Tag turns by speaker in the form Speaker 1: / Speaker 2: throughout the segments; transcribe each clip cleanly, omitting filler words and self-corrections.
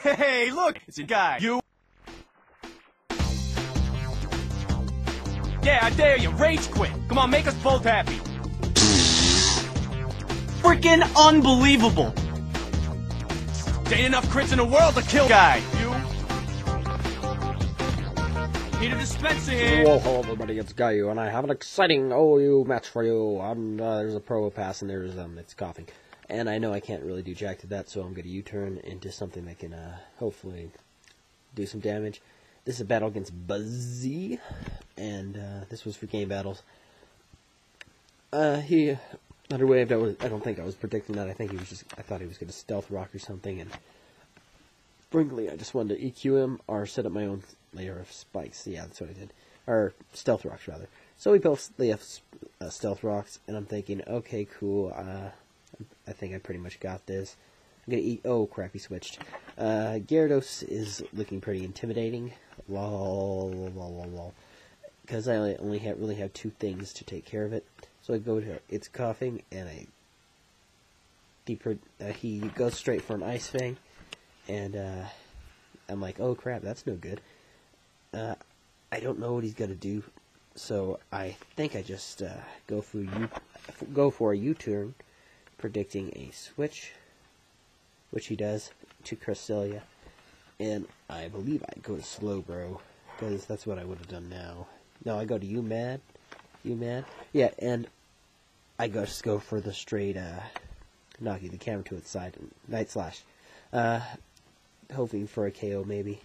Speaker 1: Hey, look! It's a guy. You... Yeah, I dare you. Rage quit. Come on, make us both happy.
Speaker 2: Freaking unbelievable!
Speaker 1: There ain't enough crits in the world to kill guy. You... Need a dispenser here.
Speaker 3: Well, hello everybody, it's Guyu, and I have an exciting OU match for you. There's a pro pass, and there's, it's coughing. And I know I can't really do jack to that, so I'm going to U-turn into something that can, hopefully do some damage. This is a battle against BUGZZZY, and, this was for game battles. He underwaved. I don't think I was predicting that. I thought he was going to stealth rock or something, and frankly, I just wanted to EQ him, or set up my own layer of spikes. Yeah, that's what I did. Or stealth rocks, rather. So we both lay up stealth rocks, and I'm thinking, okay, cool, I think I pretty much got this. I'm gonna eat. Oh crap, he switched. Gyarados is looking pretty intimidating. Lol. Because I only really have two things to take care of it. So I go to it's coughing, and he goes straight for an Ice Fang, and I'm like, oh crap, that's no good. I don't know what he's gonna do, so I think I just go for a U-turn, predicting a switch, which he does to Cresselia, and I believe I go to Slowbro, because that's what I would have done now. No, I go to You Mad, yeah, and I just go for the straight knocking the camera to its side, Night Slash, hoping for a KO maybe,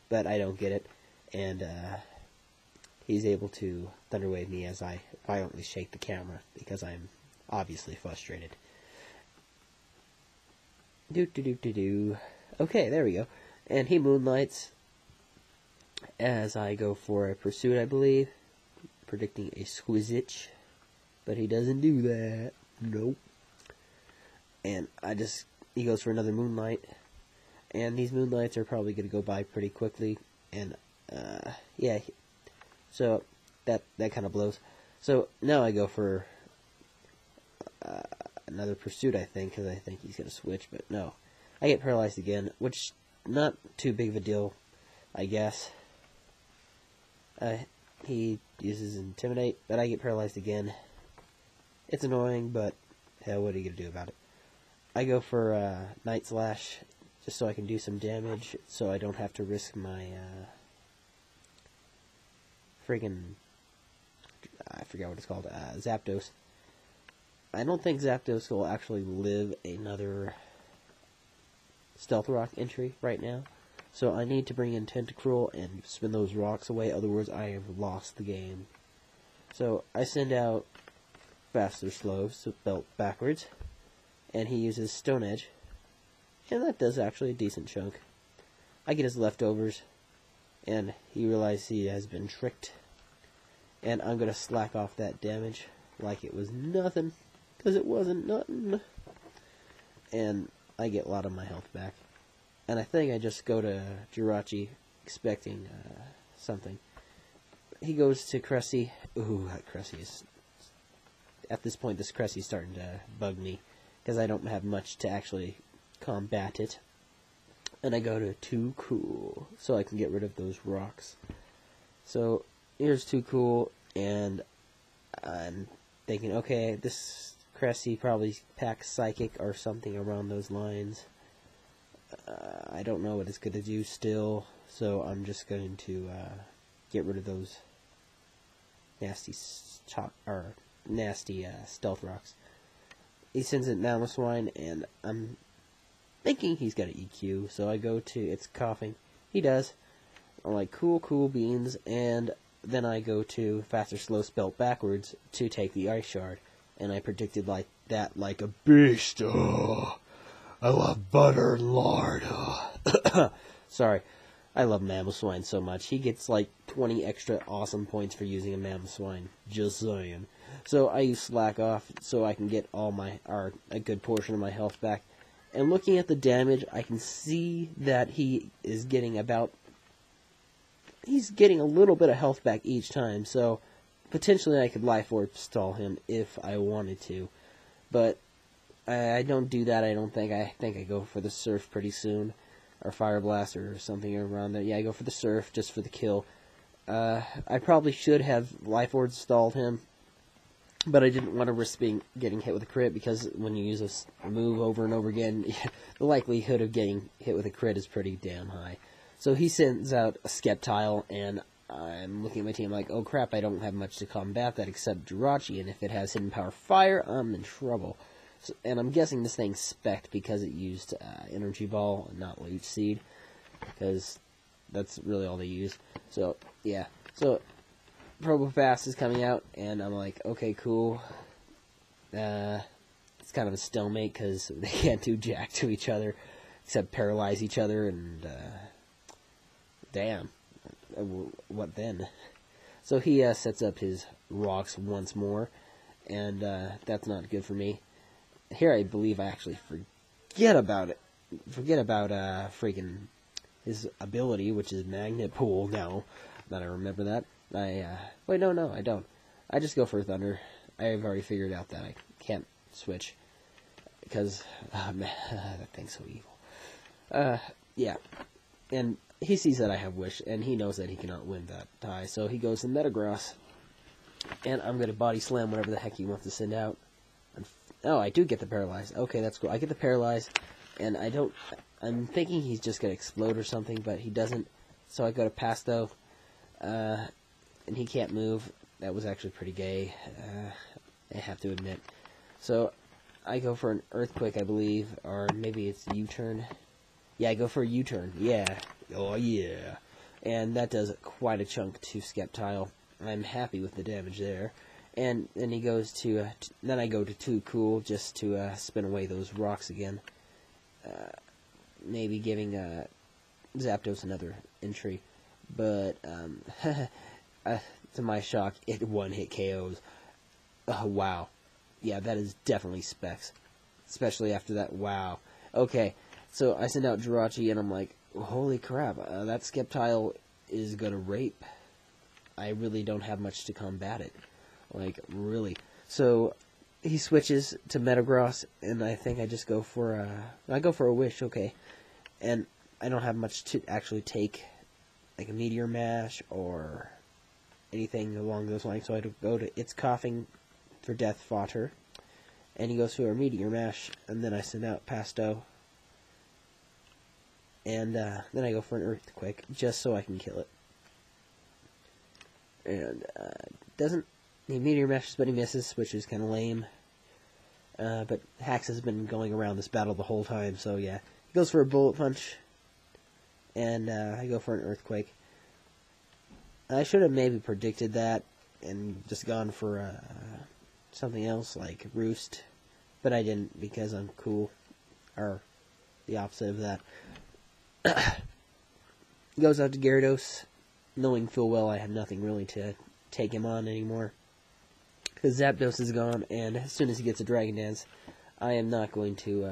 Speaker 3: but I don't get it, and he's able to Thunder Wave me as I violently shake the camera, because I'm obviously frustrated. Okay, there we go. And he Moonlights as I go for a Pursuit, I believe, predicting a Squizitch, but he doesn't do that. Nope. And he goes for another Moonlight, and these Moonlights are probably going to go by pretty quickly, and yeah, so that kind of blows. So now I go for another Pursuit, I think, because I think he's going to switch, but no. I get paralyzed again, which, not too big of a deal, I guess. He uses Intimidate, but I get paralyzed again. It's annoying, but hell, what are you going to do about it? I go for Night Slash, just so I can do some damage, so I don't have to risk my, I forget what it's called, Zapdos. I don't think Zapdos will actually live another Stealth Rock entry right now, so I need to bring in Tentacruel and spin those rocks away, otherwise I have lost the game. So I send out Faster Slow, so belt backwards, and he uses Stone Edge, and that does actually a decent chunk. I get his leftovers, and he realizes he has been tricked, and I'm going to slack off that damage like it was nothing, because it wasn't nothing, and I get a lot of my health back. And I think I just go to Jirachi expecting something. He goes to Cressy. Ooh, that Cressy is... At this point, this Cressy is starting to bug me, because I don't have much to actually combat it. And I go to Too Cool, so I can get rid of those rocks. So, here's Too Cool, and I'm thinking, okay, this Cressy probably packs Psychic or something around those lines. I don't know what it's going to do still, so I'm just going to get rid of those nasty stealth rocks. He sends it Mamoswine, and I'm thinking he's got an EQ, so I go to it's coughing. He does. I'm like, cool beans, and then I go to Faster Slow Spelt backwards to take the Ice Shard. And I predicted like a beast. Oh, I love butter and lard. Oh. Sorry, I love Mamoswine so much. He gets like 20 extra awesome points for using a Mamoswine. Just saying. So I use Slack Off so I can get a good portion of my health back. And looking at the damage, I can see that he is getting he's getting a little bit of health back each time. So potentially I could Life Orb stall him if I wanted to, but I don't do that, I don't think. I think I go for the Surf pretty soon. or Fire Blast or something around there. Yeah, I go for the Surf just for the kill. I probably should have Life Orb stalled him, but I didn't want to risk getting hit with a crit, because when you use a move over and over again, the likelihood of getting hit with a crit is pretty damn high. So he sends out a Skeptile, and I'm looking at my team like, oh crap, I don't have much to combat that except Jirachi, and if it has Hidden Power Fire, I'm in trouble. So, and I'm guessing this thing's spec'd because it used Energy Ball and not Leech Seed, because that's really all they use. So, yeah. So, Probopass is coming out, and I'm like, okay, cool. It's kind of a stalemate, because they can't do jack to each other, except paralyze each other, and, damn. What then? So he sets up his rocks once more, and that's not good for me. Here I believe I actually forget about it. Forget about freaking his ability, which is Magnet Pool, now that I remember that. Wait, no, I don't. I just go for Thunder. I've already figured out that I can't switch, because, man, that thing's so evil. Yeah. And he sees that I have Wish, and he knows that he cannot win that tie, so he goes to Metagross. And I'm going to Body Slam whatever the heck he wants to send out. Oh, I do get the Paralyze. Okay, that's cool. I get the Paralyze, and I'm thinking he's just going to explode or something, but he doesn't. So I go to Pasto, and he can't move. That was actually pretty gay, I have to admit. So I go for an Earthquake, I believe, or maybe it's U-turn. Yeah, I go for a U-turn. Yeah. Oh, yeah. And that does quite a chunk to Skeptile. I'm happy with the damage there. And then he goes to, then I go to Too Cool just to spin away those rocks again. Maybe giving Zapdos another entry. But, to my shock, it one-hit KOs. Wow. Yeah, that is definitely specs. Especially after that, wow. Okay. So I send out Jirachi, and I'm like, holy crap, that Skeptile is gonna rape. I really don't have much to combat it. Like, really. So he switches to Metagross, and I think I just go for a Wish, okay. And I don't have much to actually take, like a Meteor Mash or anything along those lines, so I go to It's Coughing for Death Fodder, and he goes for a Meteor Mash, and then I send out Pasto. And then I go for an Earthquake, just so I can kill it. And he Meteor Meshes, but he misses, which is kind of lame. But Hax has been going around this battle the whole time, so yeah. He goes for a Bullet Punch, and I go for an Earthquake. I should have maybe predicted that, and just gone for something else, like Roost. But I didn't, because I'm cool. Or the opposite of that. Goes out to Gyarados, knowing full well I had nothing really to take him on anymore. Because Zapdos is gone, and as soon as he gets a Dragon Dance, I am not going to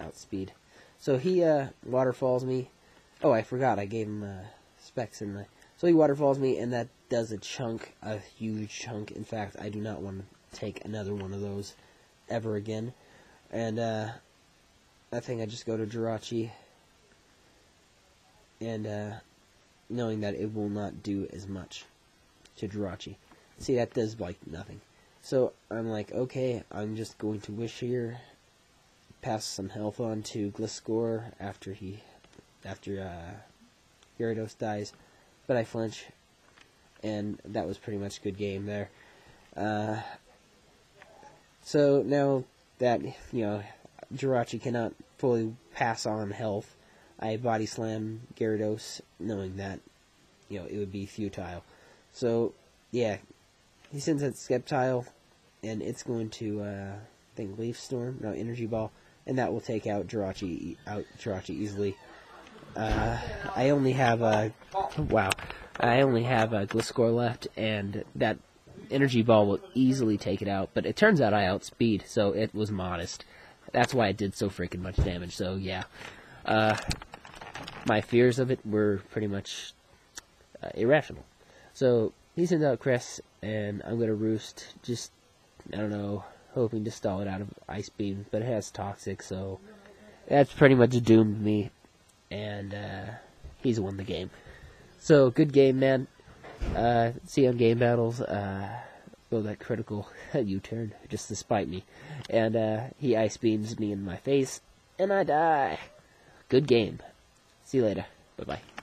Speaker 3: outspeed. So he Waterfalls me. Oh, I forgot, I gave him specs in the... So he Waterfalls me, and that does a huge chunk. In fact, I do not want to take another one of those ever again. And I think I just go to Jirachi. And knowing that it will not do as much to Jirachi. See, that does like nothing. So I'm like, okay, I'm just going to Wish here, pass some health on to Gliscor after Gyarados dies, but I flinch, and that was pretty much a good game there. So now that Jirachi cannot fully pass on health, I Body Slam Gyarados, knowing that, it would be futile. So, yeah, he sends that Skeptile, and it's going to, I think, Leaf Storm, no, Energy Ball, and that will take out Jirachi easily. I only have a Gliscor left, and that Energy Ball will easily take it out, but it turns out I outspeed, so it was modest. That's why it did so freaking much damage, so yeah. My fears of it were pretty much irrational. So he sends out Cress, and I'm going to Roost, just, I don't know, hoping to stall it out of Ice Beam, but it has Toxic, so that's pretty much doomed me. and he's won the game. So, good game, man. See you on Game Battles. That critical U-turn, just to spite me. And he ice beams me in my face, and I die. Good game. See you later. Bye-bye.